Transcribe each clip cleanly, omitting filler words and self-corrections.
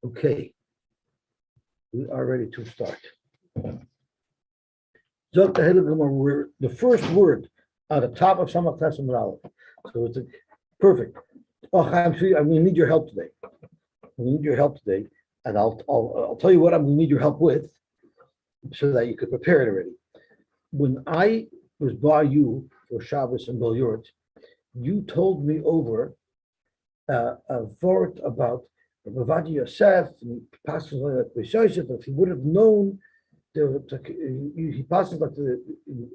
Okay, we are ready to start. The first word at the top of Samach Tessim Aleph. So it's perfect. Oh, I'm going to need your help today. We need your help today, and I'll tell you what I'm going to need your help with, so that you could prepare it already. When I was by you for Shabbos and Bel Yort, you told me over a word about Rabbi Yosef, and he passes like Yosef. If he would have known, he passes like the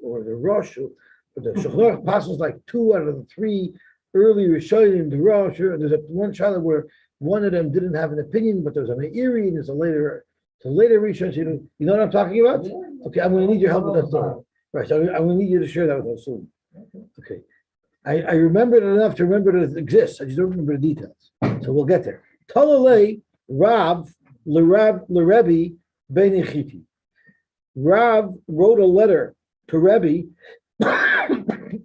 Rosh, or the Shulchan passes like 2 out of the 3 early Rishonim, the Rosh. There's one child where one of them didn't have an opinion, but there was an Meiri, and there's a later Rishon. So you know what I'm talking about? Okay, I'm going to need your help with that story. Right, so I'm going to need you to share that with us soon. Okay. I remember it enough to remember that it exists. I just don't remember the details. So we'll get there. Talalei Rav L'Rebbe Ben Ichiti. Rav wrote a letter to Rebbe,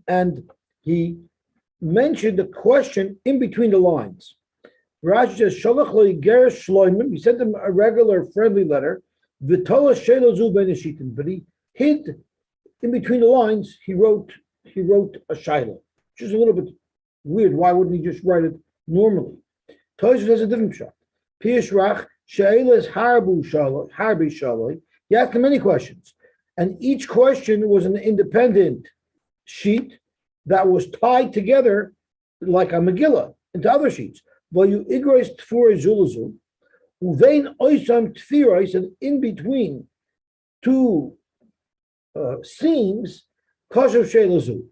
and he mentioned a question in between the lines. Rashi says, Shalach lo Yiger Shloimim. He sent him a regular friendly letter. V'tola Shelo Zu Ben Ishitim. But he hid in between the lines. He wrote a shayla, which is a little bit weird. Why wouldn't he just write it normally? Tosfos has a different shot. Pish Rach She'eles Harbi Shaloi. He asked him many questions, and each question was an independent sheet that was tied together like a Megillah into other sheets. Well, you igros tfur zulazu, uvein oisam tfiros, and in between 2 seams, koshav shelazu,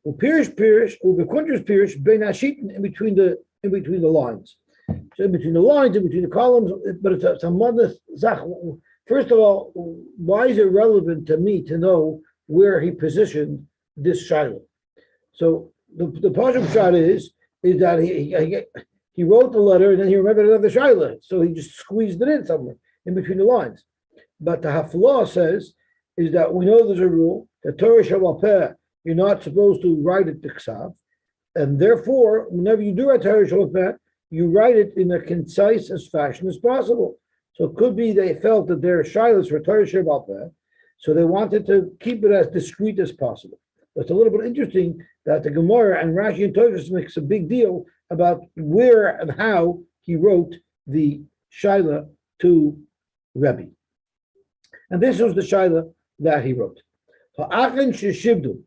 upirish ubekunters pirish ben ashitin, in between the lines. So in between the lines, in between the columns, but it's a modest zach. First of all, why is it relevant to me to know where he positioned this shiloh? So the Pashup shot is that he wrote the letter and then he remembered another shiloh, so he just squeezed it in somewhere in between the lines. But the Haflah says is that we know there's a rule that Torah Shabbat Peh, you're not supposed to write it to Ksav, and therefore whenever you do write Torah Shabbat Peh, you write it in a concise as fashion as possible. So it could be they felt that their shilohs were Torah Shabbat Peh, so they wanted to keep it as discreet as possible. But it's a little bit interesting that the Gemara and Rashi and Tosfos makes a big deal about where and how he wrote the Shaila to Rebbe. And this was the Shaila that he wrote. Ha'achin sheshivdu,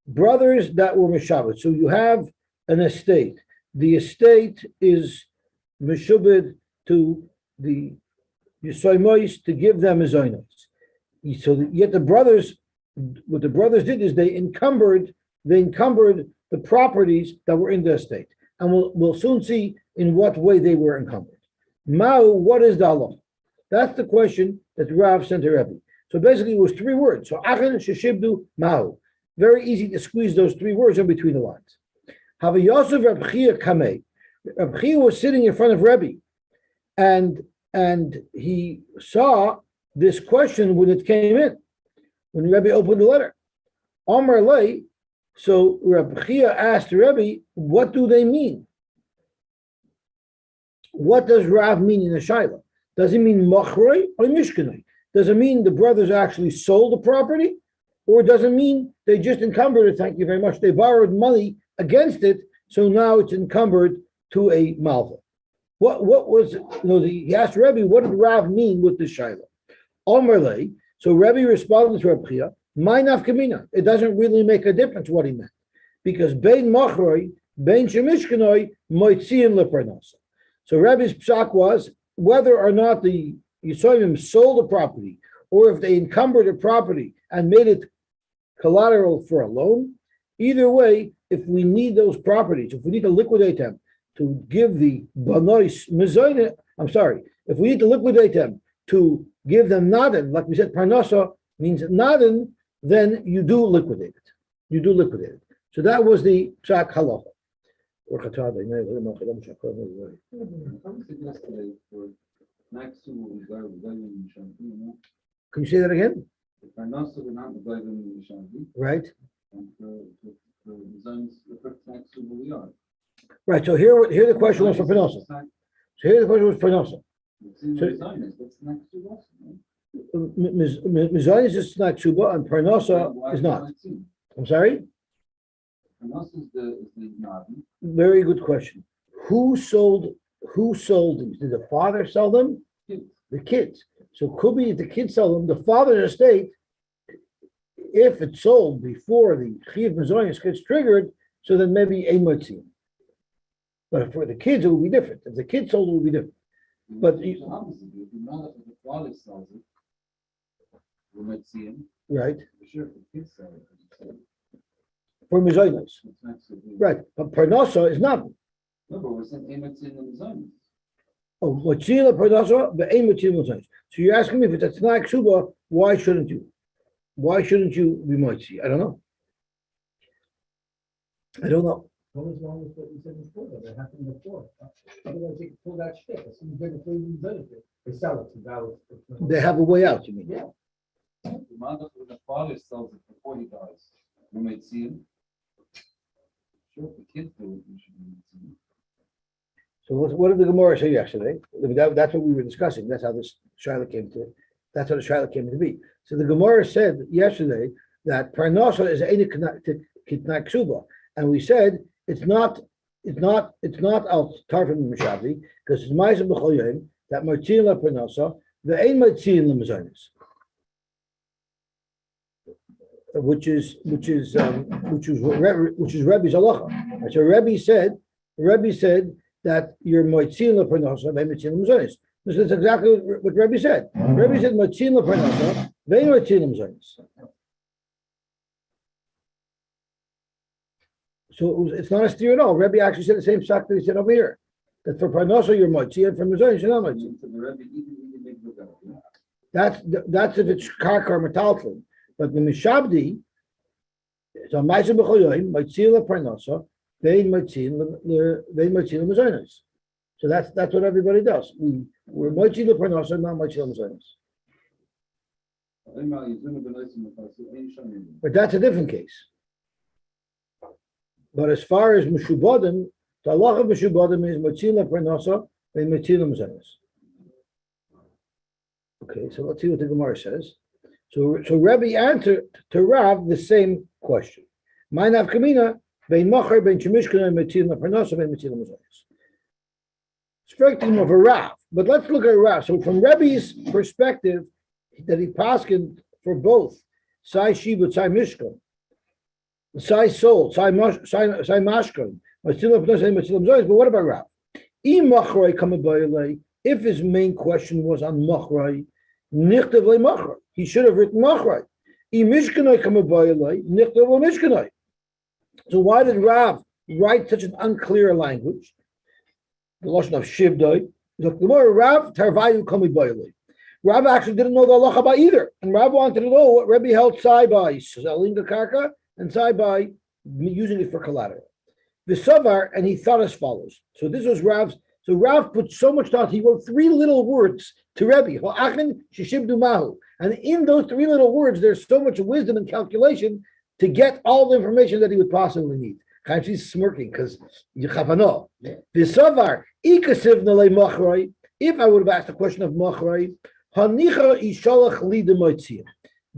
brothers that were Meshavet. So you have an estate. The estate is Meshubed to the Yosoimois to give them Zoinos. So yet the brothers, what the brothers did is they encumbered the properties that were in the estate. And we'll soon see in what way they were encumbered. Ma'u, what is the halacha? That's the question that Rav sent to Rebbe. So basically it was 3 words. So Achin Sheshibdu Ma'u. Very easy to squeeze those 3 words in between the lines. Have a Yosef Reb Chia Kamei. Reb Chia was sitting in front of Rebbe, and he saw this question when it came in, when Rebbe opened the letter. Amar Lei, so Reb Chia asked Rebbe, what do they mean? What does Rav mean in the Shaila? Does it mean Machroi or Mishkanoi? Does it mean the brothers actually sold the property? Or does it mean they just encumbered it? Thank you very much. They borrowed money against it, so now it's encumbered to a malva. What was, he asked Rebbe, what did Rav mean with this Shaila? Omerle, so Rebbe responded to Reb Chia, my nafkamina, it doesn't really make a difference what he meant. Because bein machroi, bein shemishkanoi, moitziin leparnasa. So Rebbe's psak was, whether or not the Yisoyim sold the property, or if they encumbered the property and made it collateral for a loan, either way, if we need those properties, if we need to liquidate them to give the banois mezoine, if we need to liquidate them to give them nadin, like we said, parnasa means nadin, then you do liquidate it. So that was the psak halacha. Can you say that again? Right. Right. So here the question was for Penosa. So here the question was parnasa. Mizaynis is not ksuba and parnasa is not. I'm sorry? Very good question. Who sold these? Did the father sell them? The kids. So could be if the kids sell them, the father's estate, if it's sold before the Chiyav Mizaynis gets triggered, so then maybe a Motzim. But for the kids, it will be different. If the kids sold, it will be different. But if the father sells it, we might see him. Right. Sure, the kids sell it. For Mizaynis. Right. But Parnasa is not. No, but we're saying a Motzim and Mizaynis. Oh, Motzim Parnasa, but a Motzim Mizaynis. So you're asking me if it's not Ksuba, why shouldn't you? Why shouldn't you be Motzi? I don't know. I don't know. What was wrong with what you said before? That happened before. Pull that shit. As soon as they sell it to valid. They have a way out, you mean? Yeah. The father sells it before he dies. We might see him. Sure, if the kids do it, we should see him. So what did the Gemara say yesterday? That's what we were discussing. That's how this Shaila came to. That's how the Shaila came to be. So the Gemara said yesterday that Parnasa is Eina Kitna Ksuba, and we said it's not al Tarfim Mishavi because it's Ma'aser B'chol Yom that Martin la Parnasa the Ein Martin la Mizaynis, which is Rebbe's halacha. And so Rebbe said that you're Martin la Parnasa Ein Martin la Mizaynis. This is exactly what Rebbe said. Rebbe said Martin la Parnasa. So it's not a steer at all. Rebbe actually said the same stuff that he said over here. That for Parnasa you're Mochi and for Mizaynis you're not Mochi. That's if it's Karkar Metalfin. But the Mishabdi, so Ma'aser B'chol Yom, Mochi la Parnasa, Vein Mochi la Mizaynis. So that's what everybody does. We're Mochi la Parnasa, not Mochi la Mizaynis. But that's a different case. But as far as Meshubadim, the halacha of Meshubadim is Motzila Parnasa and Motzila Mizaynis. Okay, so let's see what the Gemara says. So Rebbe answered to Rav the same question. My nafkamina bein Machar bein Shemishkana and Motzila Parnasa and Motzila Mizaynis. Speaking of a Rav, but let's look at Rav. So from Rebbe's perspective, that he paskened for both Sai Shibut, Sai Mishkan, Sai Soul, Sai Mashkan, but what about Rav? If his main question was on Machrai, he should have written Machrai. So why did Rav write such an unclear language? The lashon of Shivdai. Rav Tarvayu Kamibayalai. Rav actually didn't know the halacha by either, and Rav wanted to know what Rebbe held sai by selling the karka and sai by using it for collateral. The savar, and he thought as follows. So this was Rav's. So Rav put so much thought. He wrote 3 little words to Rebbe. And in those 3 little words, there's so much wisdom and calculation to get all the information that he would possibly need. She's smirking because you have to know. The savar if I would have asked the question of machrai.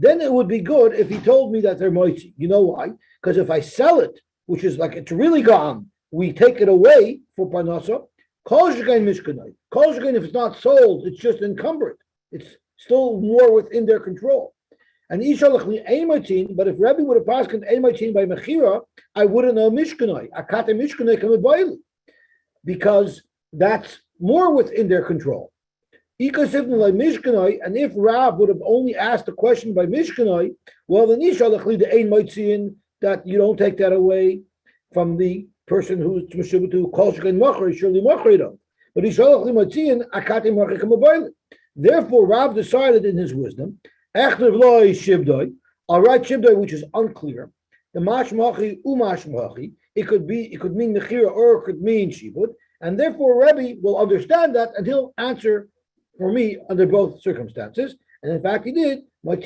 Then it would be good if he told me that they're moitzi. You know why? Because if I sell it, which is like it's really gone, we take it away for panasa. Kol shekain mishkanai. Kol shekain, if it's not sold, it's just encumbered. It's still more within their control. And ishalachli eimatin. But if Rebbe would have passed eimatin by mechira, I wouldn't know mishkanai. Akate mishkanai kamibayli, because that's more within their control. And if Rav would have only asked the question by Mishkanai, well, then that you don't take that away from the person who's Meshubat Kol Shekain Machar, surely Machar. But therefore, Rav decided in his wisdom, I'll write Shivdai, which is unclear. The Mashmachi Umashmachi, it could mean Nechira or it could mean Shibud, and therefore Rebbe will understand that and he'll answer for me under both circumstances, and in fact he did. Rabbi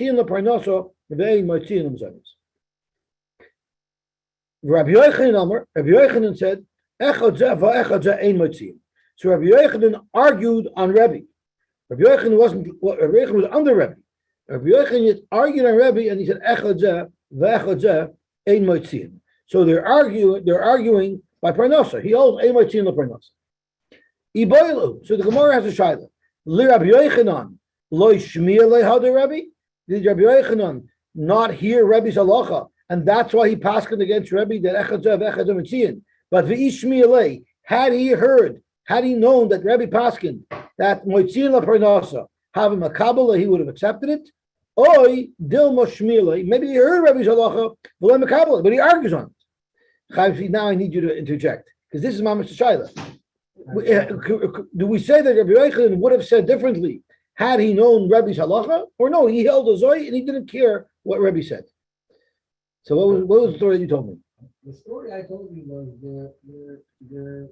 Yochanan said, So Rabbi Yochanan argued on Rebbe. Rabbi Yochanan Rabbi Yochanan was under Rebbe. Rabbi Yochanan argued on Rebbe, and he said, Echad zeh ve'echad zeh ein moitziin. So they're arguing by parnasa. He holds ein moitziin la parnasa. Iboilu. So the Gemara has a shaila. Li Rabbi Yochanan lo shmiya lehada Rebbe. Did Rabbi Yochanan not hear Rebbe's halacha, and that's why he passed against Rebbe that echad zeh ve'echad zeh moitziin. But v'ishmiya leh, had he known that Rebbe paskin that moitziin la parnasa have a makabala, he would have accepted it. Oi dilma shmila. Maybe he heard Rebbe's halacha, but he argues on it. Now I need you to interject because this is Mamash Shaila. Do we say that Rabbi Yochanan would have said differently had he known Rebbe's halacha, or no? He held a zoy and he didn't care what Rebbe said. So what was the story that you told me? The story I told you was the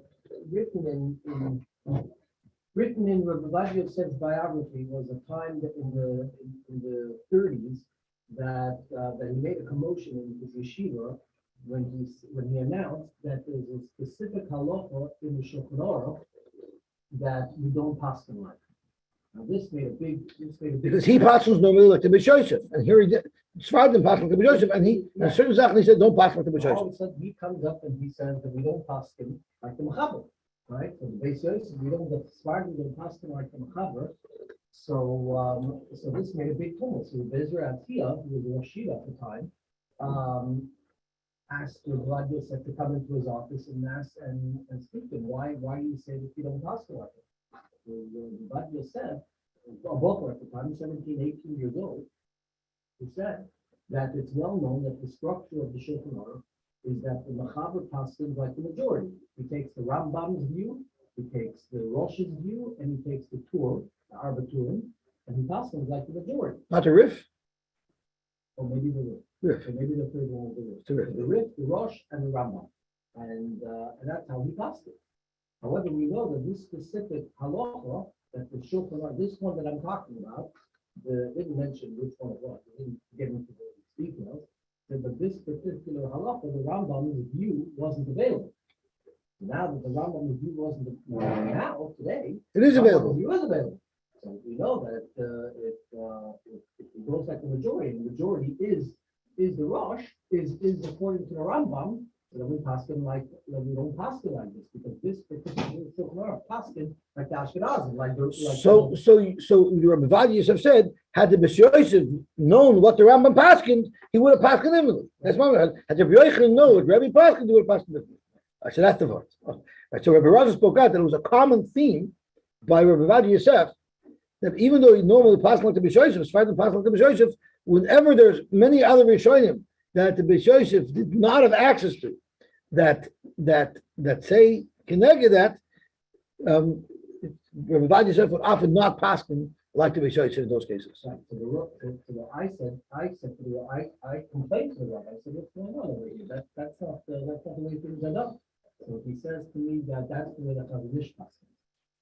written in Rabbi Ovadia Yosef's biography was a time that in the 30s that he made a commotion in his yeshiva when he announced that there's a specific halacha in the Shulchan Aruch that you don't pass them like. Now this made a big because he passes normally like the B'Shosef, and here he did. Sfardim pass like the B'Shosef, and he in certain Sachen he said don't pass like the B'Shosef. All of a sudden he comes up and he says that we don't pass him like the Mechaber. Right, so the base Yosy, we don't get Sfardim, we don't pass them like the Mechaber. So this made a big tumult. So Bezer Atiyah, who was the Rosh Yeshiva at the time, asked Rabbi Yosef to come into his office and ask and speak to him. Why do you say that you don't pass them like it? Rabbi Yosef, both at the time, 17, 18 years old, he said that it's well known that the structure of the Shulchan Aruch is that the Mechaber passes like the majority. He takes the Rambam's view, he takes the Rosh's view, and he takes the Tur, the Arbaturim, and he passes like the majority. Not the Rif? Or maybe the Rif. Or maybe the third one was the Rif. The Rif, the Rosh, and the Rambam. And that's how he passed it. However, we know that this specific halacha, that the Shulchan Aruch, this one that I'm talking about, didn't mention which one it was. They didn't get into the details. But this particular halacha, the Rambam's view wasn't available. Now that the Rambam's view wasn't available, now today it is available. It was available. So we know that it goes like the majority. The majority is the Rosh, is according to the Rambam. So that we pass them like we don't pass them like this because this particular pass them like the Ashkenazim, So Rabbi Ovadia Yosef said, had the B'Shosef known what the Rambam paskined, he would have paskined differently. That's my word. Had Rabbi Yochanan known what Rabbi paskined, he would have paskined differently. So that's the word. Right, so Rabbi Raza spoke out that it was a common theme by Rabbi Ovadia Yosef that even though he normally passed like the B'Shosef, Sfardim passed like the B'Shosef, whenever there's many other Rishonim that the B'Shosef did not have access to, that say Keneged that Rabbi Ovadia Yosef would often not pass them like the B'Shosef in those cases. Right. I complained to the rabbi. I said, what's going on over here? That's not the way things are done. So he says to me that that's the way that Chazanish passes.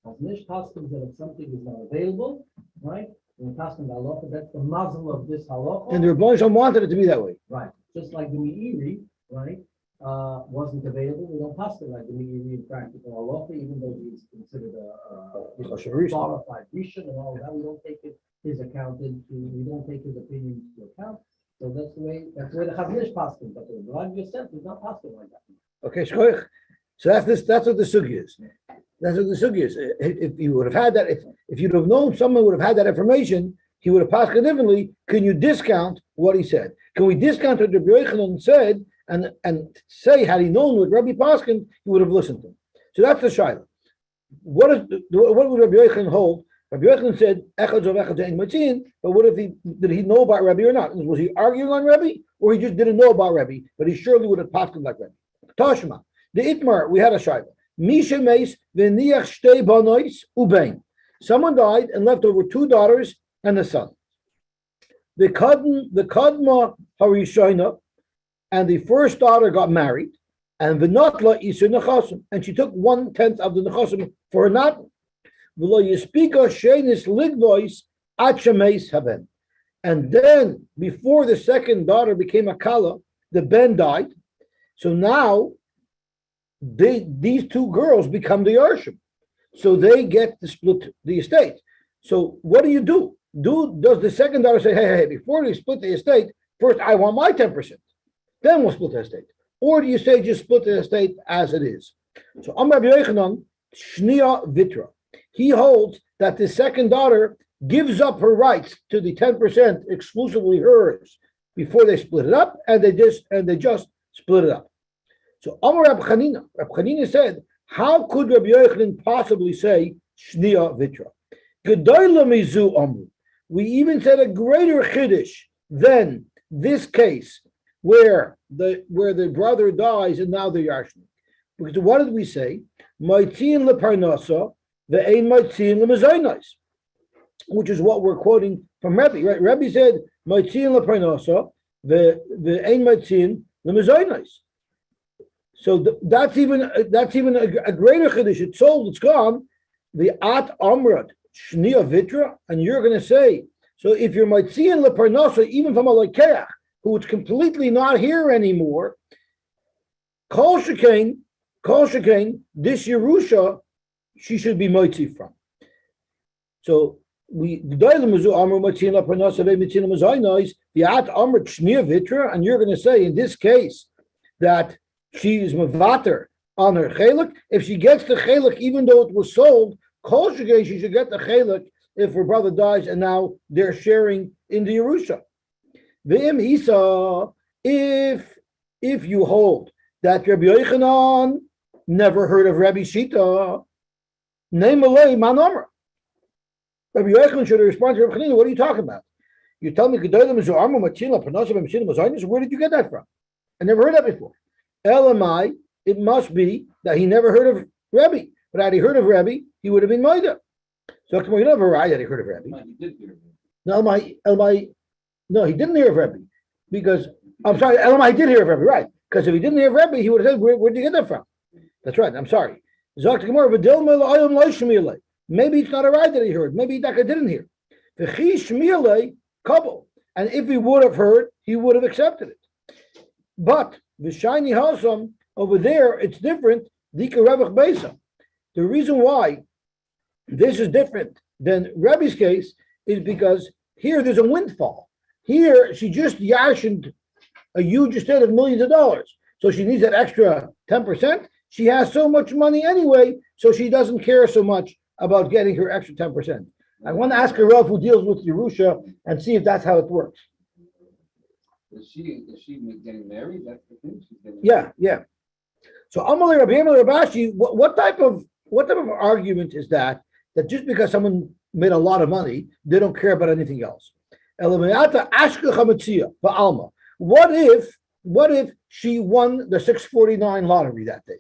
Chazanish passes that if something is not available, right? When passing the halacha, that's the muzzle of this halacha. And the Rebbeinu wanted it to be that way. Right. Just like the Meiri, right? Wasn't available. We don't pass it like the Meiri in practical halacha, even though he's considered a qualified rishon and all that. We don't take his account we don't take his opinion into account. So that's the way the Chazanish passed him. But the Rabbi Yosef is not passed like that. Okay, shkoich. So that's what the sugi is. That's what the sugi is. If you would have had that, if you'd have known someone would have had that information, he would have passed it differently. Can you discount what he said? Can we discount what Rabbi Yochanan said and say had he known what Rabbi Paskin, he would have listened to him? So that's the shaila. What would Rabbi Yochanan hold? Rabbi Yochanan said echad of echad ein matzin, but what if did he know about Rabbi or not? Was he arguing on Rabbi, or he just didn't know about Rabbi, but he surely would have passed like Rabbi? Tashma. The Itmar, we had a shaila. Misha meis v'niach shtei banois ubein. Someone died and left over 2 daughters and a son. The kadma harishayna, and the first daughter got married, and v'natla isu nechasim, and she took 1/10 of the nechasim for her not. V'lo yispika shenis ligvois achameis haben. And then, before the second daughter became a kala, the ben died. So now these 2 girls become the Yarshim. so they get to split the estate. So what do? Does the second daughter say, hey, before we split the estate, first I want my 10%, then we'll split the estate? Or do you say just split the estate as it is? So Amar Rabbi Yochanan, Shnia Vitra. He holds that the second daughter gives up her rights to the 10% exclusively hers before they split it up, and they just split it up. So Amar Rabbi Chanina said, how could Rabbi Yochanan possibly say Shnia Vitra? Gedola mizu amru. We even said a greater chiddush than this case where the brother dies and now they're yarshnik. Because what did we say? Maitzin leparnasa ve'ein maitzin lemezainos, which is what we're quoting from Rebbe. Right? Rebbe said maitzin leparnasa ve'ein maitzin lemezainos. So that's even a greater chiddush. It's sold. It's gone. The at amrat shnia vitra, and you're going to say, so if you're maitzin leparnasa, even from a lekeach who is completely not here anymore, kol shekain, this Yerusha, she should be moitzi from. So and you're going to say in this case that she is mevater on her chelik. If she gets the chelik, even though it was sold, kol shekain, she should get the chelik if her brother dies and now they're sharing in the Yerusha. V'im Isa, if you hold that Rabbi Yochanan never heard of Rabbi Shita, name alay man amra. Rabbi Yochanan should have responded to Rabbi Chanina, what are you talking about? You tell me where did you get that from? I never heard that before. Elamai, it must be that he never heard of Rabbi. But had he heard of Rabbi, he would have been Maida. So come on, you don't have a right that he heard of Rabbi. No, no, he didn't hear of Rebbe, because, I'm sorry, Elamai did hear of Rebbe, right? Because if he didn't hear of Rebbe, he would have said, where did you get that from? That's right, I'm sorry. Maybe it's not a right that he heard. Maybe Daka didn't hear. And if he would have heard, he would have accepted it. But the shiny Hasam, over there, it's different. The reason why this is different than Rebbe's case is because here there's a windfall. Here, she just yashined a huge estate of millions of dollars. So she needs that extra 10%. She has so much money anyway, so she doesn't care so much about getting her extra 10%. I want to ask a Rav who deals with Yerusha and see if that's how it works. Is she getting married? That's the thing. She's getting married. Yeah. So Amalei Rabbi Rabashi, what type of argument is that just because someone made a lot of money, they don't care about anything else? What if she won the 649 lottery that day?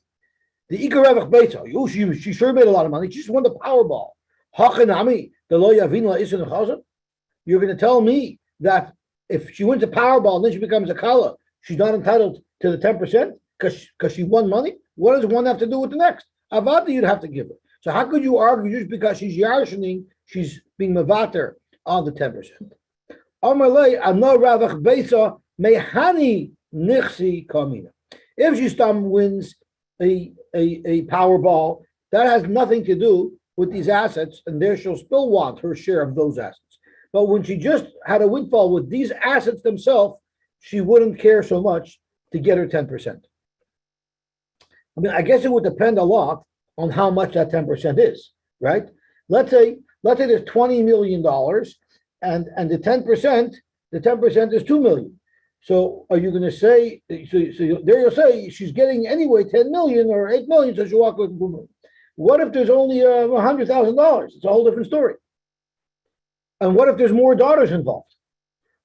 The Ikarevach Beita, she sure made a lot of money. She just won the Powerball. You're going to tell me that if she wins the Powerball and then she becomes a Kala, she's not entitled to the 10% because she won money? What does one have to do with the next? Avada you'd have to give her. So how could you argue just because she's yarshaning, she's being mavater on the 10%? If she wins a Powerball, that has nothing to do with these assets, and there she'll still want her share of those assets. But when she just had a windfall with these assets themselves, she wouldn't care so much to get her 10%. I mean, I guess it would depend a lot on how much that 10% is, right? Let's say there's $20 million and the 10% is 2 million. So are you going to say, so there you'll say she's getting anyway 10 million or 8 million, so she'll walk away from 2 million. What if there's only $100,000? It's a whole different story. And what if there's more daughters involved?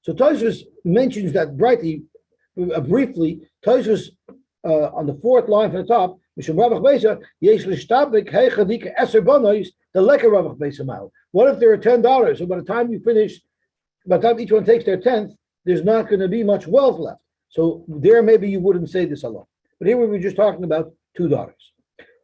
So Tosfos mentions that briefly. Tosfos on the fourth line from the top, what if there are 10 daughters? So by the time each one takes their 10th, there's not going to be much wealth left. So there maybe you wouldn't say this alone. But here we were just talking about 2 daughters.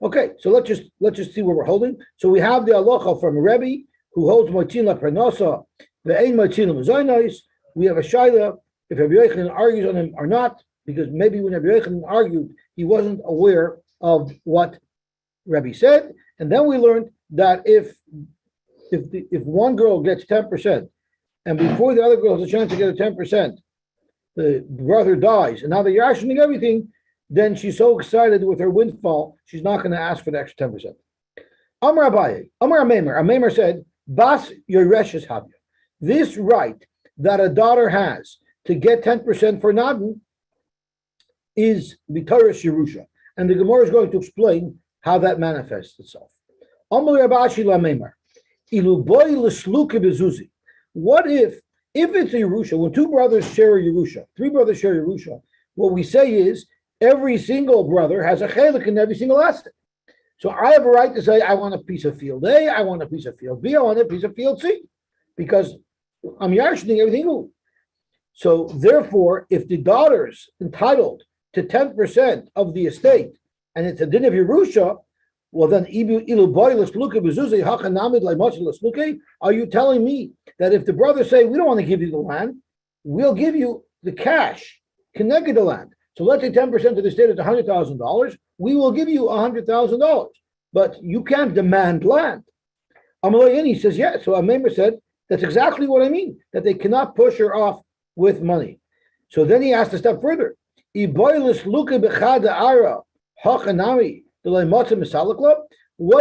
Okay, so let's just see where we're holding. So we have the halacha from Rebbe who holds motzin la parnasa, ve'ein motzin l'mezainos. We have a shaila if Rabbi Yochanan argues on him or not, because maybe when Rabbi Yochanan argued, he wasn't aware of what Rabbi said, and then we learned that if one girl gets 10%, and before the other girl has a chance to get a 10%, the brother dies, and now they're rationing everything, then she's so excited with her windfall, she's not going to ask for the extra 10%. Amar Abaye, Amar Amemar said, Bas Yoreshes Habya. This right that a daughter has to get 10% for Nadin is B'Torah Yerusha. And the Gemara is going to explain how that manifests itself. Amar Abashi Lamemar, Ilu boy l'sluke bezuzi. What if it's a Yerusha, when two brothers share a Yerusha, three brothers share a Yerusha, what we say is every single brother has a chelik in every single asset. So I have a right to say I want a piece of field A, I want a piece of field B, I want a piece of field C, because I'm yarshining everything. So therefore, if the daughter's entitled to 10% of the estate, and it's a din of Yerusha, well then, are you telling me that if the brothers say, we don't want to give you the land, we'll give you the cash, connected the land. So let's say 10% of the estate is $100,000, we will give you $100,000, but you can't demand land. He says, yeah. So Amemar said, that's exactly what I mean, that they cannot push her off with money. So then he asked a step further. What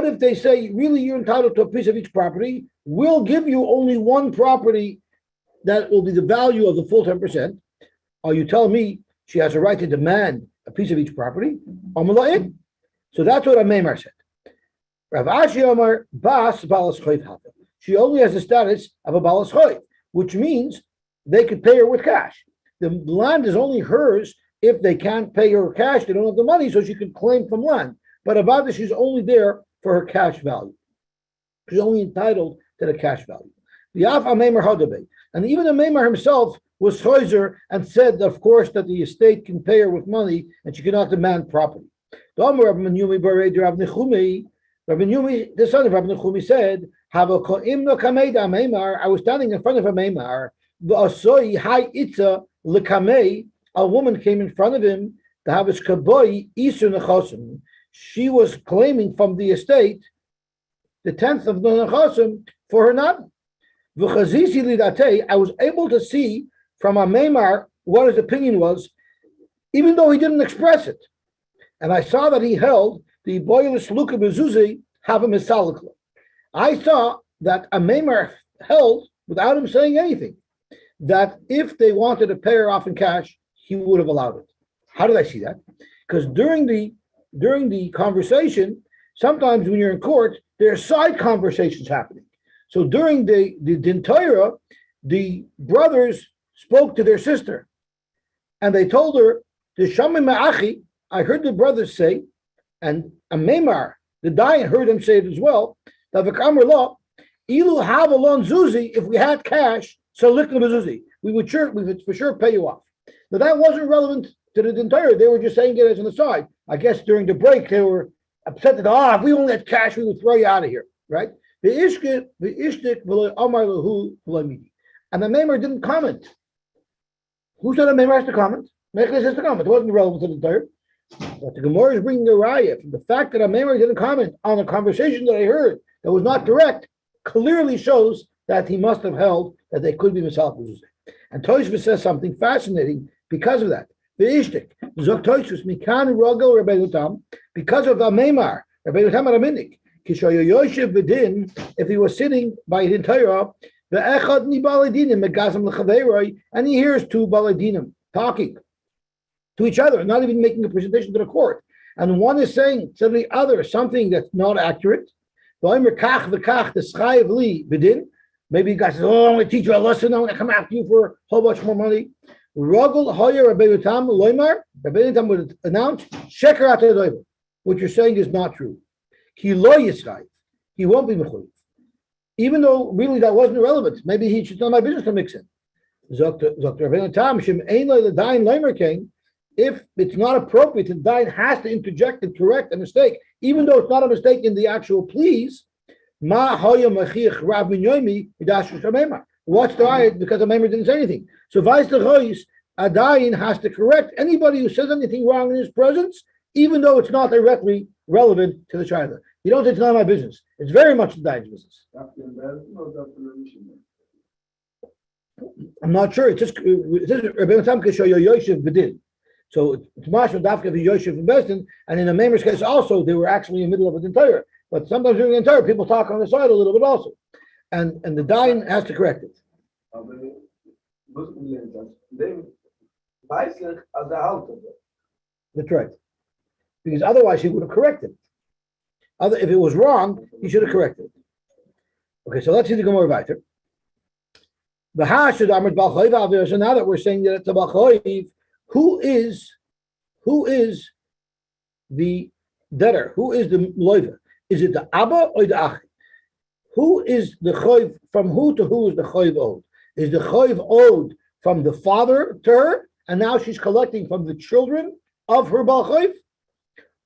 if they say, really, you're entitled to a piece of each property? We'll give you only one property that will be the value of the full 10%. Are you telling me she has a right to demand a piece of each property? So that's what Amemar said. Rav Ashi Omar Bas Balas Choyv Hafa. She only has the status of a Balas Choyv, which means they could pay her with cash. The land is only hers if they can't pay her cash. They don't have the money, so she can claim from land. But about this, she's only there for her cash value. She's only entitled to the cash value. The Af Amemar Hadabe. And even Amemar himself was choizer and said, of course, that the estate can pay her with money and she cannot demand property. The son of Rabbi Nechumi said, I was standing in front of Amemar. A woman came in front of him. She was claiming from the estate the 10th of the Nechasim for her not. I was able to see from Amemar what his opinion was, even though he didn't express it. And I saw that he held the boilish luka bezuzi have a misalakla. I saw that Amemar held, without him saying anything, that if they wanted to pay her off in cash, he would have allowed it. How did I see that? Because during the conversation, sometimes when you're in court, there are side conversations happening. So during the Din Torah, the brothers spoke to their sister, and they told her, "The Shamim Ma'achi." I heard the brothers say, and Amemar, the Dayan, heard him say it as well. That v'kamar lo, ilu havalon zuzi. If we had cash, so likna bezuzi, we would for sure pay you off. Now that wasn't relevant to the Din Torah. They were just saying it as an aside. I guess during the break they were upset that if we only had cash, we would throw you out of here, right? And the Amemar didn't comment. Who said Amemar has to comment? Mechlis has to comment. It wasn't relevant to the Torah. But the Gemara is bringing the raya from the fact that Amemar didn't comment on a conversation that I heard that was not direct, clearly shows that he must have held that they could be Misal. And Tosfos says something fascinating because of that. Ve'ishtik, Zok Tosfos, Mikan Rogel Rabbeinu Tam, because of Amemar, Rabbeinu Tam Araminik, Kishoyo Yoshev Bedin, if he was sitting by Din Torah, Ve'echad Ni Baladinim, Megazam Lechaveiroi, and he hears two Baladinim talking to each other, not even making a presentation to the court. And one is saying to the other something that's not accurate. Maybe the guy says, I'm going to teach you a lesson, I'm going to come after you for a whole bunch more money. Rabbeinu Tam would announce, what you're saying is not true. He won't be mechuyev. Even though really that wasn't relevant. Maybe he should tell my business to mix in. If it's not appropriate, the Dayan has to interject and correct a mistake, even though it's not a mistake in the actual pleas. What's the ayat? Because the Amemar didn't say anything. So vice the Chois, a Dayan has to correct anybody who says anything wrong in his presence, even though it's not directly relevant to the child. You don't say it's none of my business. It's very much the Dayan's business. I'm not sure. It's just Rabbeinu Tam can show you Yosef Bedin. So it's Mashal Dafka of Yosef and Bestin, and in the Maimer's case also, they were actually in the middle of an entire. But sometimes during the entire, people talk on the side a little bit also. And the Dayan has to correct it. That's right. Because otherwise he would have corrected it. If it was wrong, he should have corrected it. Okay, so let's see the Gemara weiter. So now that we're saying that it's a Balchoiv, who is the debtor? Who is the loiva? Is it the Abba or the Achi? Who is the Choiv? From who to who is the Choiv owed? Is the Choiv owed from the father to her, and now she's collecting from the children of her Balchoiv?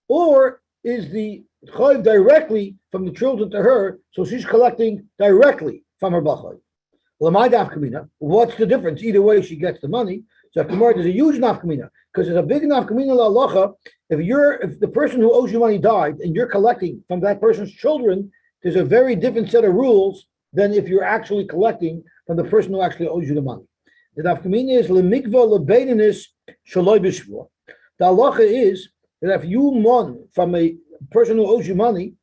Or is the Choiv directly from the children to her, so she's collecting directly from her Balchoiv? What's the difference? Either way, she gets the money. So there's a huge nafkamina, because there's a big nafkamina la'alacha. If the person who owes you money died and you're collecting from that person's children, there's a very different set of rules than if you're actually collecting from the person who actually owes you the money. The nafkamina is lemikva lebeinis shaloi b'shvua. The halacha is that if you mon from a person who owes you money,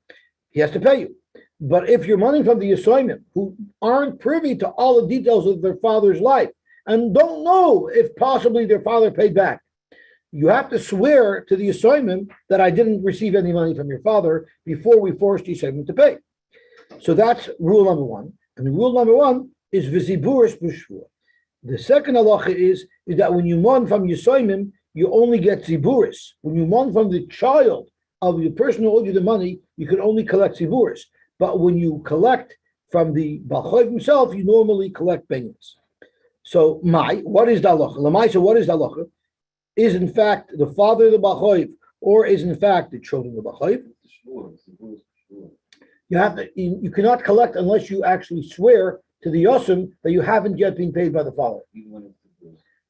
he has to pay you. But if you're money from the Yosoimim, who aren't privy to all the details of their father's life and don't know if possibly their father paid back, you have to swear to the Yosoimim that I didn't receive any money from your father before we forced Yosoimim to pay. So that's rule number one. And the rule number one is Viziburis B'Shvua. The second halacha is that when you mon from Yosoimim, you only get Ziburis. When you mon from the child of the person who owed you the money, you can only collect Ziburis. But when you collect from the Balchoiv himself, you normally collect benyas. So, what is the halacha? Lamai, so what is the halacha? Is in fact the father of the Balchoiv, or is in fact the children of the Balchoiv? You cannot collect unless you actually swear to the Yosim that you haven't yet been paid by the father.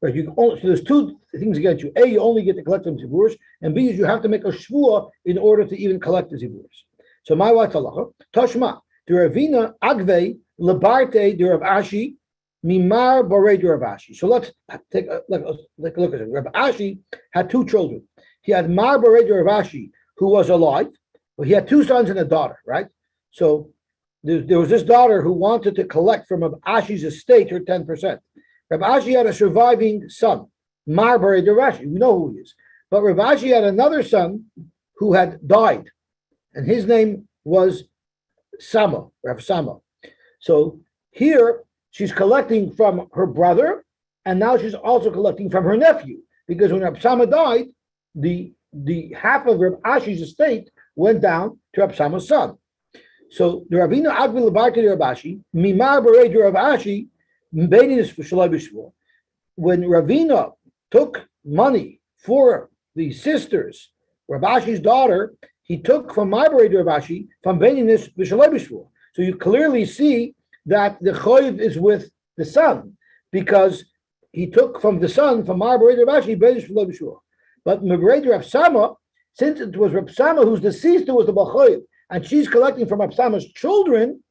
Right, so there's two things against you. A, you only get to collect from Ziburis, and B, is you have to make a shvua in order to even collect the Ziburis. So my what's halacha? Toshma, the Ravina Agve Lebarte the Rav Ashi Mimar Borei the Rav Ashi. So let's take a look at it. Rav Ashi had two children. He had Mar Borei the Rav Ashi, who was alive, but he had two sons and a daughter, right? So there was this daughter who wanted to collect from Rav Ashi's estate her 10%. Rav Ashi had a surviving son, Mar Borei the Rav Ashi. We know who he is. But Rav Ashi had another son who had died, and his name was Sama, Rav Sama. So here she's collecting from her brother, and now she's also collecting from her nephew, because when Rav Sama died, the half of Rav Ashi's estate went down to Rav Sama's son. So the Ravina Agbil Lebarti Rav Ashi, Mimar Berei Rav Ashi, Beinis Shalai B'Shvua. When Ravina took money for the sisters, Rav Ashi's daughter, he took from my Berei Rav Ashi from Beinis Shalai B'Shvua. So you clearly see that the choiv is with the son, because he took from the son from my Berei Rav Ashi Beinis Shalai B'Shvua. But Berei Rav Sama, since it was Rav Sama who's deceased, who was the Balchoiv, and she's collecting from Rav Sama's children,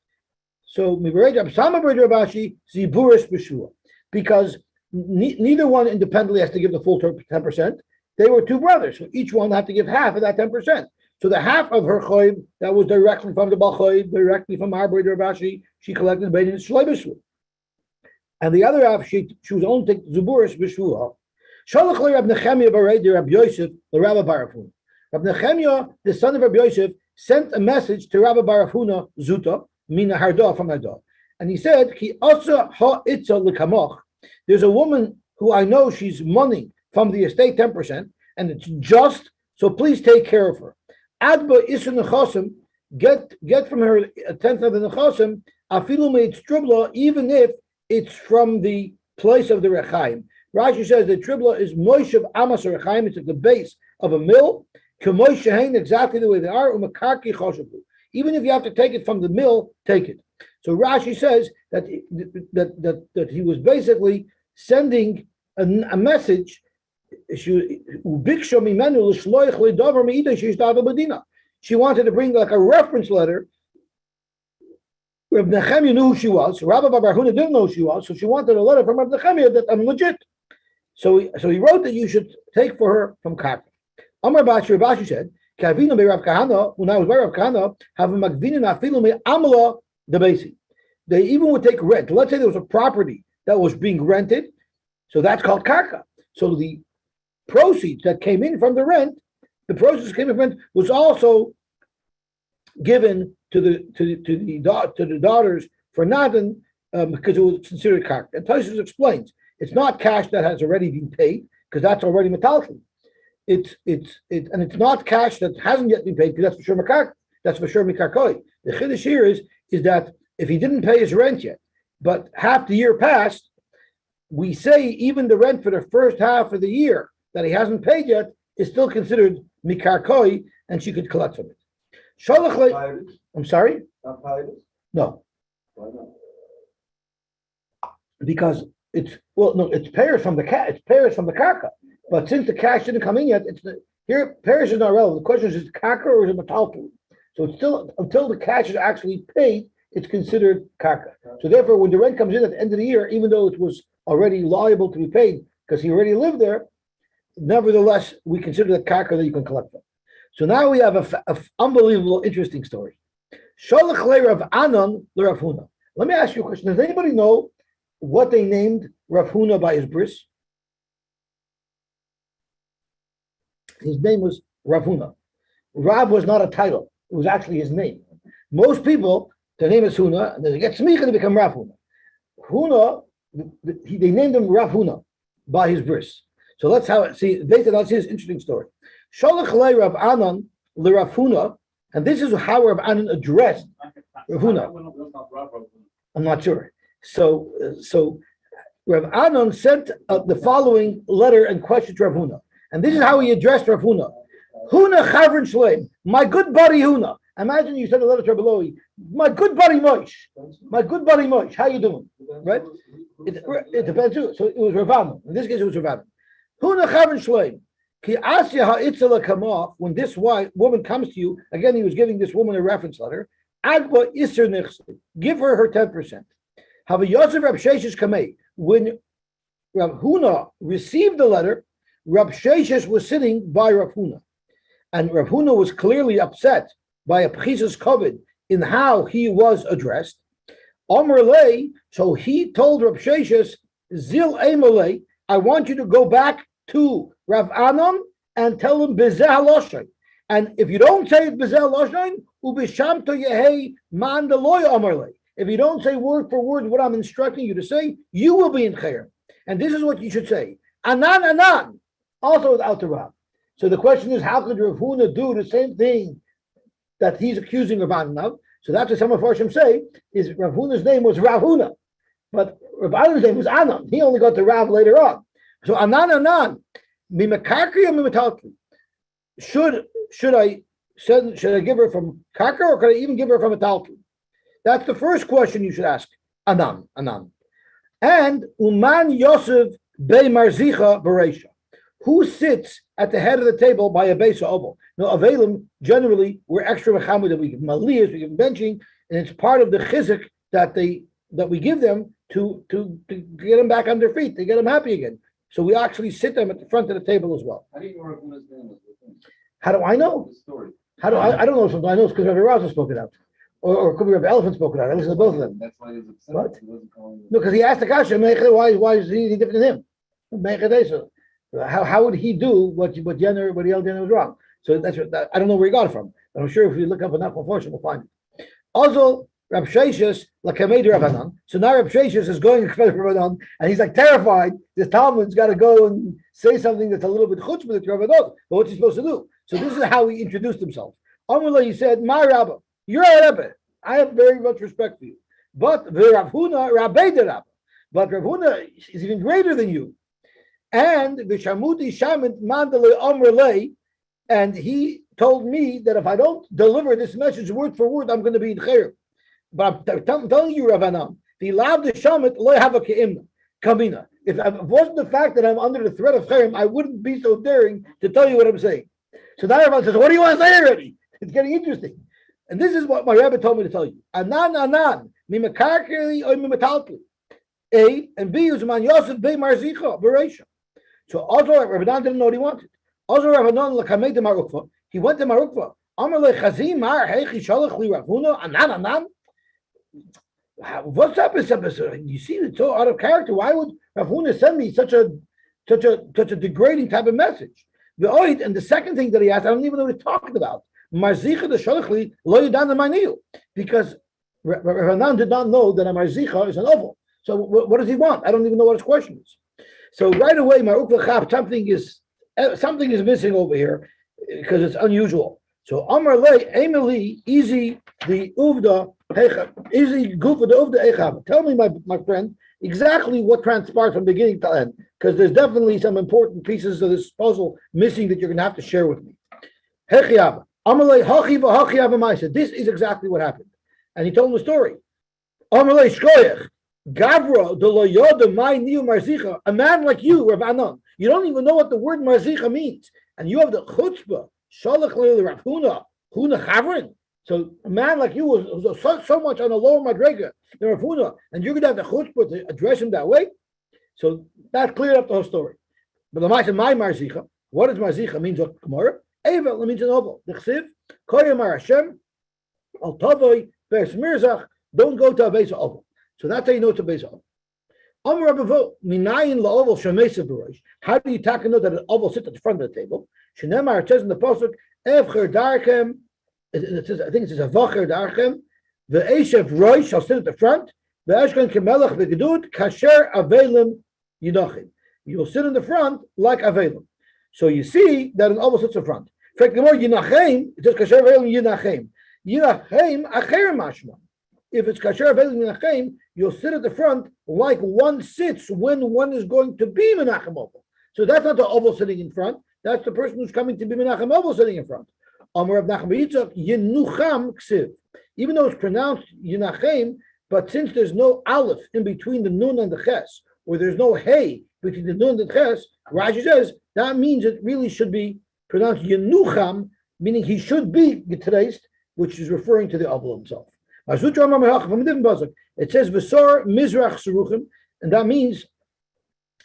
so Rav Sama Berei Rav Ashi Ziburis B'Shvua, because neither one independently has to give the full 10%. They were two brothers, so each one had to give half of that 10%. So the half of her choiv that was directly from the Balchoiv, directly from our Berei Rav Ashi, she collected Beinis Shalai B'Shvua. And the other half, she was only taking Ziburis B'Shvua. Shalach le Rab Nechemia Berei Rab Yosef the Rabbi Barafuna. Rab Nechemia, the son of Rab Yosef, sent a message to Rabbi Barafuna Zuta, Mina Harda from Harda. And he said, Ki asa ha itza l'kamoch. There's a woman who I know she's money from the estate 10%, and it's just, so please take care of her. Adba isu nechasim, get from her a tenth of the nechasim, afilu me'it tribla, even if it's from the place of the rechaim. Rashi says the tribla is moishav amas rechaim. It's at the base of a mill. Kemoishahin, exactly the way they are. Umakarki choshavu. Even if you have to take it from the mill, take it. So Rashi says that he was basically sending a message. He she wanted to bring like a reference letter. Reb Nechemia knew who she was. Rabbi Bar Huna didn't know who she was, so she wanted a letter from Reb Nechemia that I'm legit. So he wrote that you should take for her from Karka. Amar Bashi said, Kavina be Rav Kahana, when I was by Rav Kahana, have a magvinin afilu me amla the basi. They even would take rent. Let's say there was a property that was being rented, so that's called karka. So the proceeds that came in from the rent, was also given to the daughters for nothing because it was considered karka. And Tosfos explains it's not cash that has already been paid because that's already metalton. It's not cash that hasn't yet been paid because that's for sure makar. That's for sure mikarkoi. The chiddush here is that if he didn't pay his rent yet, but half the year passed, we say even the rent for the first half of the year that he hasn't paid yet is still considered mikarkoi, and she could collect from it. I'm sorry? No. Why not? Because it's payers from the karka. But since the cash didn't come in yet, here payers is not relevant. The question is it karka or is it metalton? So it's still until the cash is actually paid, it's considered karka. So therefore, when the rent comes in at the end of the year, even though it was already liable to be paid because he already lived there, nevertheless, we consider that karka that you can collect from. So now we have a unbelievable, interesting story. Sholach le Rav Anan le Rav Huna. Let me ask you a question. Does anybody know what they named Rav Huna by his bris? His name was Rav Huna. Rav was not a title. It was actually his name. Most people, their name is Huna, and they get smicha to become Rav Huna. Huna, they named him Rav Huna by his bris. So let's see this interesting story. Sholach le Rav Anan le Rav Huna, and this is how Rav Anan addressed Rav Huna. I'm not sure. So Rav Anan sent the following letter and question to Rav Huna. And this is how he addressed Rav Huna. Huna Chavrin Shleim, my good buddy Huna. Imagine you sent a letter to Rabbi Loi, my good buddy Moshe, how you doing? Right? It depends too. So it was Rav Anan. In this case, it was Rav Anan. Huna Chavrin Shleim, ki asya ha'itzela kamach, when this woman comes to you, again, he was giving this woman a reference letter, Agba Isser Nichse, give her 10%. Have a Yosef Rab Sheshes Kamei, when Rav Huna received the letter, Rab Sheshes was sitting by Rav Huna, and Rav Huna was clearly upset by a pchisus kovid in how he was addressed. Omer lei, so he told Rab Sheshes, Zil Emelei, I want you to go back to Rav Anan and tell him Bezeh Haloshain. And if you don't say Bezeh Haloshain, Ubishamto Yehei Man Deloy Omer lei. If you don't say word for word what I'm instructing you to say, you will be in Chayyim. And this is what you should say. Anan, Anan. Also without the Rav. So the question is, how could Rav Huna do the same thing that he's accusing Rav Anan of? So that's what some of Farshim say, is Rav Huna's name was Rav Huna. But Rav Anan's name was Anan. He only got the Rav later on. So Anan, Anan. Mimakakri or mimatalki? Should I give her from Karka or could I even give her from a talki? That's the first question you should ask. Anan. And Uman Yosef Bey Marzicha Beresha. Who sits at the head of the table by a base of oval? Now, Avelim, generally, we're extra mechamed that we give maliyas, we give benching, and it's part of the chizik that we give them to get them back on their feet, to get them happy again. So we actually sit them at the front of the table as well. How do you know Rav Huna's name? How do I know? The story. How do I don't know something. I know it's because Rabbi Raza spoke it out. Or it could be Rabbi Elephant spoke it out. I listen to both of them. That's why he was upset. What? He wasn't calling No, because he asked the kasha, why is he different than him? How would he do what Yenner was wrong? So that's what I don't know where he got it from. But I'm sure if we look up enough unfortunately, we'll find it. Also, Rab Sheshes Lakamei Rav Anan. So now Rab Sheshes is going to Rav Anan, and he's like terrified. This Talmud's got to go and say something that's a little bit chutzpah to Rav Anan. But what's he supposed to do? So this is how he introduced himself. Amrullah, he said, "My Rabbi, you're a Rebbe. I have very much respect for you. But Rav Huna Rabbi de Rabbi. But Rav Huna is even greater than you. And Vishamuti Shamit Mandale Amrullah, and he told me that if I don't deliver this message word for word, I'm going to be in Chayyim. But I'm telling you, Rav Anan, the lab the Shamit lo have a kamina. If it wasn't the fact that I'm under the threat of Chayyim, I wouldn't be so daring to tell you what I'm saying. So now everyone says, what do you want to say already? It's getting interesting. And this is what my rabbi told me to tell you. Anan, mimakarkeli or mimatalkli. A and B is man Yosef be marzicha bereisha. So also Rabbi Dan didn't know what he wanted. Also Rabbi Dan lekamed de marukva. He went to marukva. Amar le chazim mar heichi shalach li Ravuna anan. What's up with this? You see, it's so out of character. Why would Ravuna send me such a degrading type of message? And the second thing that he asked, I don't even know what he's talking about. Marzicha de shalachli lo yadan maniu, because Rav did not know that a marzicha is an oval. So what does he want? I don't even know what his question is. So right away, Maruk V'chab, something is missing over here because it's unusual. So Amar Le Emily easy the uvda easy goof of the uvda echab. Tell me, my friend, exactly what transpired from beginning to end, because there's definitely some important pieces of this puzzle missing that you're going to have to share with me. Hechiab. This is exactly what happened. And he told him the story. A man like you, Rav Anan, you don't even know what the word marzicha means. And you have the chutzpah, so a man like you was so much on a lower madrega than Rav Huna, and you're going to have the chutzpah to address him that way? So that cleared up the whole story. But the Maisa, my marzicha, what does marzicha mean to Gemara? Evel means an oval. The chsiv, koyamar Hashem, al tavoy, beis mirzach, don't go to a base oval. So that's how you know it's a base oval. Amar Rabavo, minayin la'oval shemesa b'rosh. How do you know that an oval sits at the front of the table? Shenemar, it says in the pasuk, evcher darchem, it says, I think it says avacher darchem, ve'eshev rosh shall sit at the front, ve'eshkan kemelach v'gedud, kasher avelim yidachim. You'll sit in the front like avelim. So you see that an oval sits in front. In fact, the more Yinachem, it says Kasher Avelim Yinachem. Yinachem Acher Mashma. If it's Kasher Avelim Yinachem, you'll sit at the front like one sits when one is going to be Menachem Oval. So that's not the oval sitting in front. That's the person who's coming to be Menachem Oval sitting in front. Amar Rav Nachman Yitzchak Yinucham Ksiv. Even though it's pronounced Yinachem, but since there's no aleph in between the nun and the ches, or there's no hey between the nun and the ches, Rashi says that means it really should be pronounced Yenucham, meaning he should be Gitreist, which is referring to the oval himself. It says Vesor Mizrach Seruchim, and that means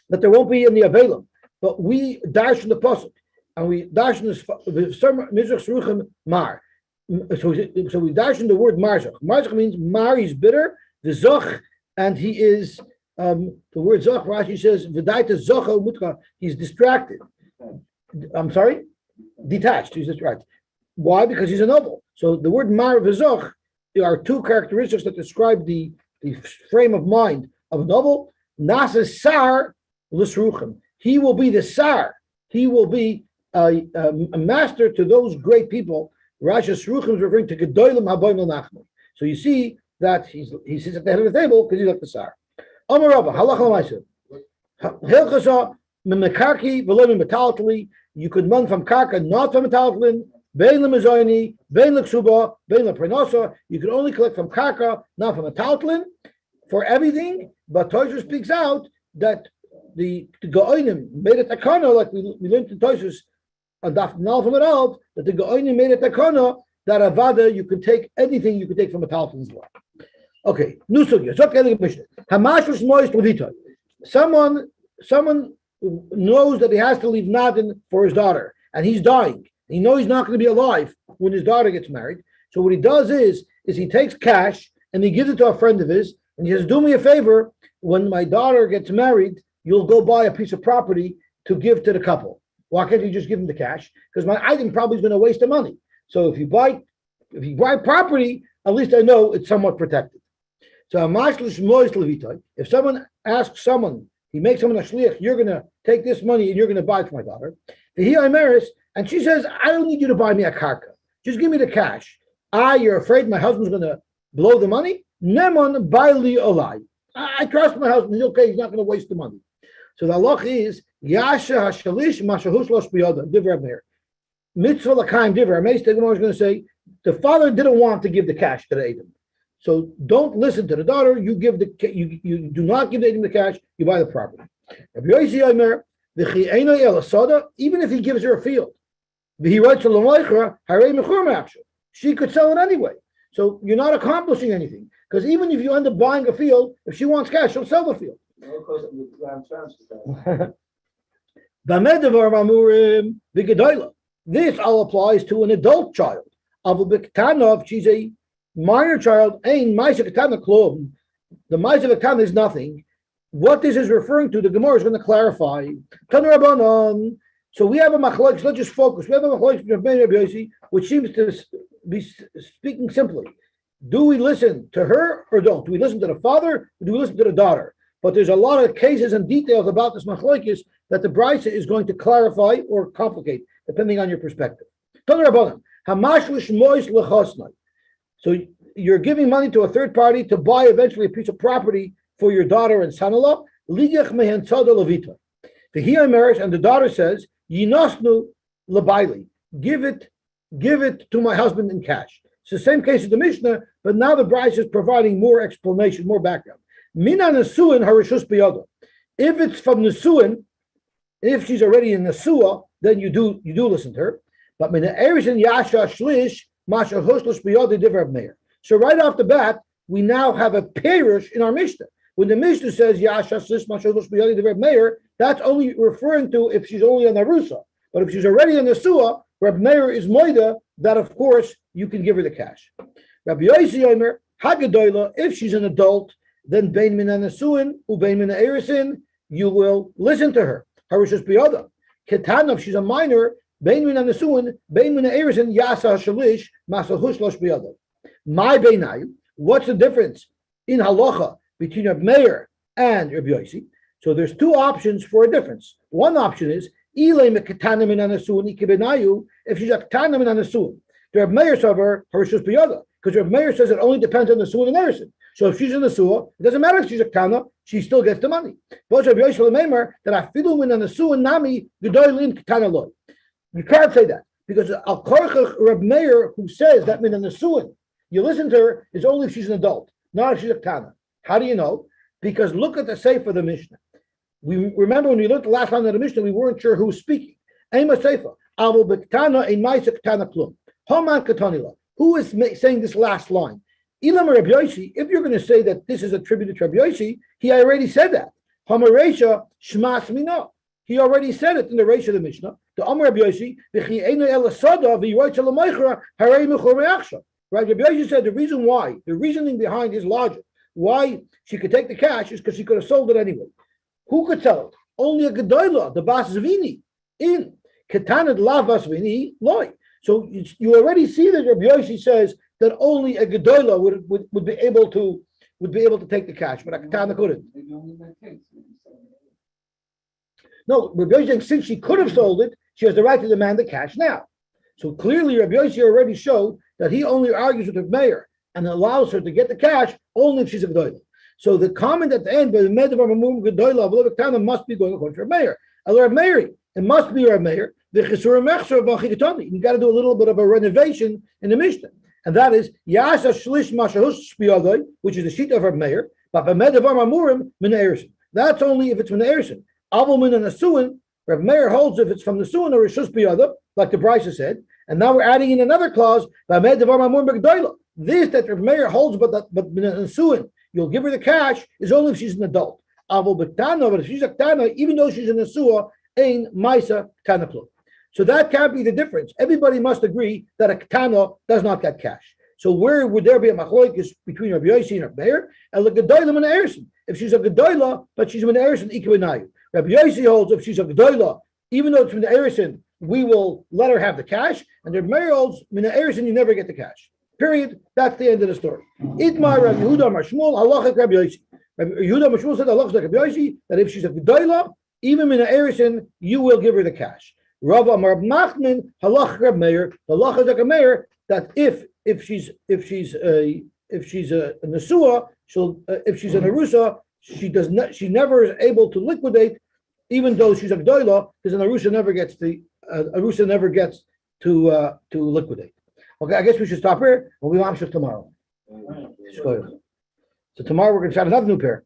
that there won't be any Avelim. But we dash in the pasuk, and we dash in this Vesor Mizrach Seruchim Mar. So we dash in the word Marzach. Marzach means Mar, he's bitter, the Zoch, and he is. The word Zoch, Rashi says, V'daita Zocha Mutka, he's distracted. I'm sorry? Detached, he's distracted. Why? Because he's a noble. So the word Mar V'zoch are two characteristics that describe the frame of mind of a noble. Nasa Sar L'Sruchim. He will be the Sar. He will be a master to those great people. Rashi Sruchim is referring to Gedolim Haboim Nachman. So you see that he sits at the head of the table because he's like the Sar. Amar Rabba, halacha l'maisa. Hilchasa memekarki v'lo memetaltli. You could run from karka, not from metaltlin. Bein lemezoni, bein leksuba, bein leprenosa. You can only collect from karka, not from metaltlin, for everything. But Tosfos speaks out that the Gaonim made a takana, like we learned in Tosfos, and Daf Nal from it out, that the Gaonim made a takana that avada you could take anything you could take from metaltlin as well. Okay, new sugya. Someone knows that he has to leave nadin for his daughter, and he's dying. He knows he's not going to be alive when his daughter gets married. So what he does is he takes cash and he gives it to a friend of his, and he says, "Do me a favor. When my daughter gets married, you'll go buy a piece of property to give to the couple." Why can't you just give him the cash? Because my item probably is going to waste the money. So if you buy property, at least I know it's somewhat protected. So if someone asks someone, he makes someone a shliach, you're going to take this money and you're going to buy it for my daughter. And she says, I don't need you to buy me a karka. Just give me the cash. You're afraid my husband's going to blow the money? Nemon baili olai. I trust my husband. He's okay. He's not going to waste the money. So the halach is, Yasha hashalish mashahush losh biyoda. Divrei meir. Mitzvah l'kaim divrei. Meis the Gemara is going to say, the father didn't want to give the cash to the Edom. So don't listen to the daughter. You give you do not give the Edom the cash. You buy the property. Even if he gives her a field, he writes to Lamoichra, Harei Mechur Machshav. she could sell it anyway. So you're not accomplishing anything. Because even if you end up buying a field, if she wants cash, she'll sell the field. This all applies to an adult child. If she's a minor child, the Maisa Ketana is nothing. What this is referring to, the Gemara is going to clarify. So we have a machlokes. Let's just focus. We have a machlokes between Rabbi Yosy, which seems to be speaking simply. Do we listen to her or don't? Do we listen to the father or do we listen to the daughter? But there's a lot of cases and details about this machlokes that the Brisa is going to clarify or complicate, depending on your perspective. So you're giving money to a third party to buy eventually a piece of property for your daughter and son-in-law. The Hiyameres, and the daughter says, Yinosnu labaili, give it to my husband in cash. It's the same case as the Mishnah, but now the Brisa is providing more explanation, more background. Mina nesuin harishus biyada. If it's from nesuin, if she's already in nesua, then you do listen to her. But mina erison yasha shlish masha hushlish biyada divrei meir. So right off the bat, we now have a perush in our Mishnah. When the Mishnah says yasha shlish masha hushlish biyada divrei meir, that's only referring to if she's only on Arusa. But if she's already in nesua, Reb Meir is moida that of course you can give her the cash. Rabbi Yosy Omer Hagadoila, if she's an adult, then bein min nesuin ubein min erisin, you will listen to her. Harishus biyada. Ketana, if she's a minor, bein min nesuin bein min erisin yasa shalish masahush losh biyada. My beinai. What's the difference in halacha between Reb Meir and Rabbi Yosy? So there's two options for a difference. One option is if she's a ketana min nesuin. The Reb Meir saver harishus biyada, because Reb Meir says it only depends on the suin and erison. So if she's in the suah, it doesn't matter if she's a kana, she still gets the money. But Rabbi Yosy Lememer that afilu min the suah nami gedoylin ketana loy. You can't say that because al korchach Reb Meir who says that min the suah, you listen to her is only if she's an adult, not if she's a kana. How do you know? Because look at the sefer of the Mishnah. We remember when we looked the last time at the Mishnah, we weren't sure who was speaking. Ema sefer avu bektana ein ma'isa ketana klum. Haman katanila. Who is saying this last line? Ilam Rabbi Yosy, if you're going to say that this is attributed to Rabbi Yosy, he already said that. Hamaresha shmas mina. He already said it in the Reisha of the Mishnah. The Amar Rabbi Yosy, v'chi eino elasada v'yiroitza l'meichra harei mechor me'achshav. Right? Rabbi Yosy said the reasoning behind his logic, why she could take the cash is because she could have sold it anyway. Who could sell it? Only a gedola, the bas zvini. In ketaned lav bas zvini loy. So you already see that Rabbi Yosy says that only a gedola would be able to take the cash, but a ketana couldn't. No, Rabbi Yosy thinks since she could have sold it, she has the right to demand the cash now. So clearly, Rabbi Yosy already showed that he only argues with the mayor and allows her to get the cash only if she's a gedola. So the comment at the end, "But the medavar mamum gedola v'lo must be going according to Rabbi Meir. Rabbi Meir, it must be Rabbi Meir. You got to do a little bit of a renovation in the Mishnah, and that is Yasa Shlish Mashahush Spiyadoy, which is the sheet of Rabbi Meir, but Medavar Mamurim Min Erison. That's only if it's from the Erison. Avol Min Nasuin, Rabbi Meir holds if it's from the Suin or Rishus Biyada, like the Brisa said, and now we're adding in another clause by Medavar Mamurim Begdoila. This that Rabbi Meir holds, but Min Nasuin, you'll give her the cash, is only if she's an adult. Avol Betana, but if she's a Tana, even though she's in the Suah, Ein Maisa Tanaklu. So that can't be the difference. Everybody must agree that a ketana does not get cash. So where would there be a machlokes between Rabbi Yosy and Rabbi Meir? And the gedola min erison. If she's a gedola, but she's min erison ikvenayu. Rabbi Yosy holds if she's a gedola, even though it's min erison, we will let her have the cash. And Rabbi Meir holds min erison, you never get the cash. Period. That's the end of the story. Itmar Rabbi Yehuda Mashmul halachik Rabbi Yosy. Rabbi Yehuda Mashmul said halachik Rabbi Yosy that if she's a gedola, even min erison, you will give her the cash. Rav Amar Nachman halach Reb Meir halach is like a Meir that if she's a nesua, if she's an arusa, she never is able to liquidate, even though she's a gdoila, because an arusa never gets to liquidate. Okay, I guess we should stop here. We'll be mamshich tomorrow. So tomorrow we're going to have another new pair.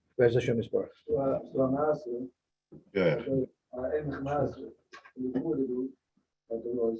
Yeah. Recorded, but it was